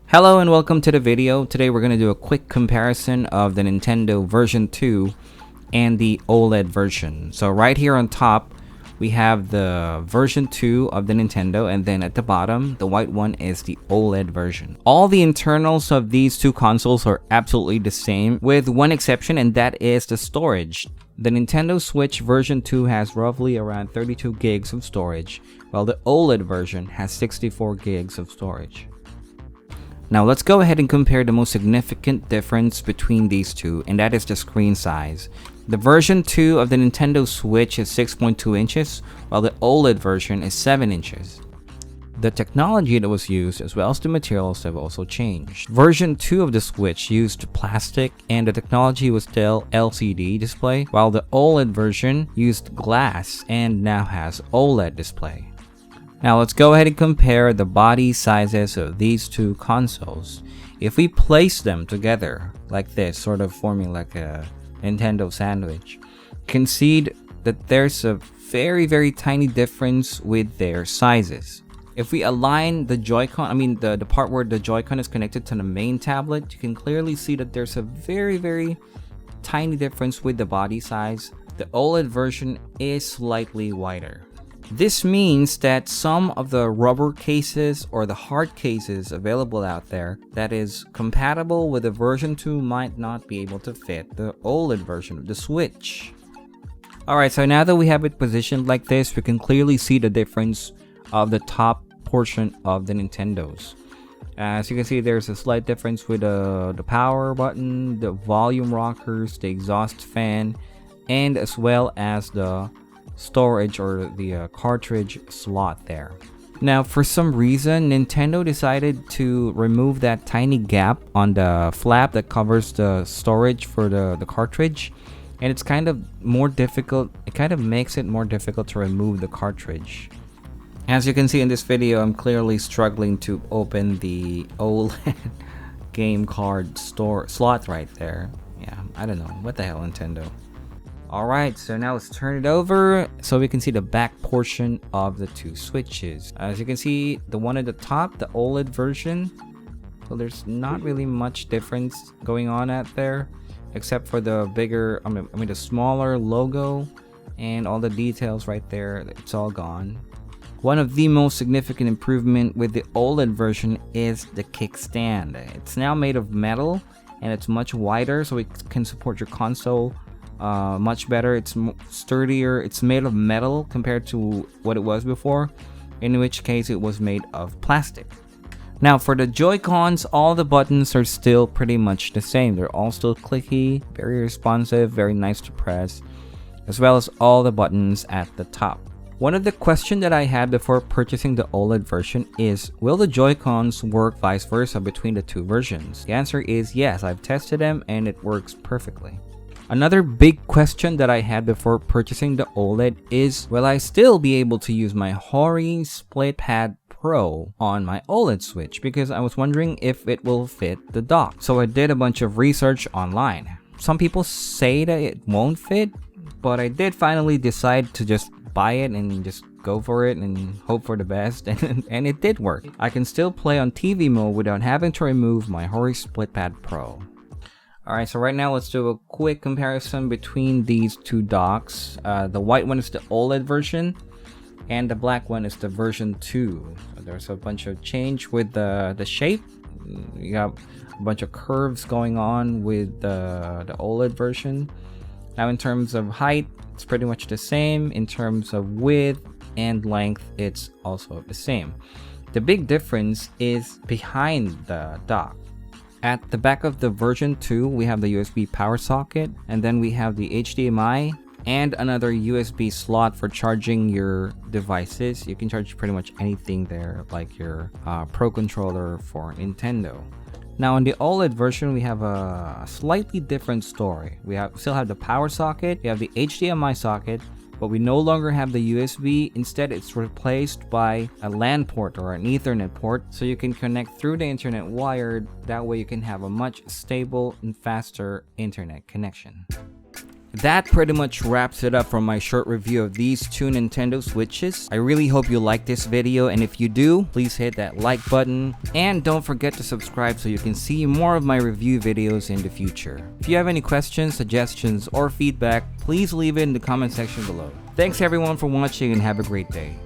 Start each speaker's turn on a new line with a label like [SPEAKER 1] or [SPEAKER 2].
[SPEAKER 1] Hello and welcome to the video. Today we're going to do a quick comparison of the Nintendo version 2 and the OLED version. So right here on top we have the version 2 of the Nintendo, and then at the bottom the white one is the OLED version. All the internals of these two consoles are absolutely the same with one exception, and that is the storage. The Nintendo Switch version 2 has roughly around 32 gigs of storage, while the OLED version has 64 gigs of storage. Now let's go ahead and compare the most significant difference between these two, and that is the screen size. The version 2 of the Nintendo Switch is 6.2 inches, while the OLED version is 7 inches. The technology that was used as well as the materials have also changed. Version 2 of the Switch used plastic and the technology was still LCD display, while the OLED version used glass and now has OLED display. Now let's go ahead and compare the body sizes of these two consoles. If we place them together like this, sort of forming like a Nintendo sandwich, you can see that there's a very tiny difference with their sizes. If we align the Joy-Con, the part where the Joy-Con is connected to the main tablet, you can clearly see that there's a very tiny difference with the body size. The OLED version is slightly wider. This means that some of the rubber cases or the hard cases available out there that is compatible with the version 2 might not be able to fit the OLED version of the Switch. Alright, so now that we have it positioned like this, we can clearly see the difference of the top portion of the Nintendos. As you can see, there's a slight difference with the power button, the volume rockers, the exhaust fan, and as well as the storage or the cartridge slot there. Now for some reason Nintendo decided to remove that tiny gap on the flap that covers the storage for the cartridge, and it's kind of more difficult. It kind of makes it more difficult to remove the cartridge. As you can see in this video, I'm clearly struggling to open the OLED game card slot right there. Yeah, I don't know, what the hell, Nintendo. Alright, so now let's turn it over so we can see the back portion of the two Switches. As you can see, the one at the top, the OLED version, so there's not really much difference going on out there, except for the bigger, the smaller logo and all the details right there. It's all gone. One of the most significant improvement with the OLED version is the kickstand. It's now made of metal and it's much wider, so it can support your console much better. It's sturdier. It's made of metal compared to what it was before, in which case it was made of plastic. Now for the Joy-Cons, all the buttons are still pretty much the same. They're all still clicky, very responsive, very nice to press, as well as all the buttons at the top. One of the questions that I had before purchasing the OLED version is, will the Joy-Cons work vice versa between the two versions? The answer is yes. I've tested them and it works perfectly. Another big question that I had before purchasing the OLED is, will I still be able to use my Hori SplitPad Pro on my OLED Switch? Because I was wondering if it will fit the dock. So I did a bunch of research online. Some people say that it won't fit, but I did finally decide to just buy it and just go for it and hope for the best, and it did work. I can still play on TV mode without having to remove my Hori SplitPad Pro. Alright, so right now let's do a quick comparison between these two docks. The white one is the OLED version, and the black one is the version 2. So there's a bunch of change with the shape. You got a bunch of curves going on with the OLED version. Now in terms of height, it's pretty much the same. In terms of width and length, it's also the same. The big difference is behind the dock. At the back of the version 2, we have the USB power socket, and then we have the HDMI and another USB slot for charging your devices. You can charge pretty much anything there, like your Pro controller for Nintendo. Now in the OLED version, we have a slightly different story. We still have the power socket, we have the HDMI socket, but we no longer have the USB. Instead, it's replaced by a LAN port or an Ethernet port, so you can connect through the internet wired. That way you can have a much stable and faster internet connection. that pretty much wraps it up for my short review of these two Nintendo Switches. I really hope you like this video, and if you do, please hit that like button and don't forget to subscribe so you can see more of my review videos in the future. If you have any questions, suggestions, or feedback, please leave it in the comment section below. Thanks everyone for watching and have a great day.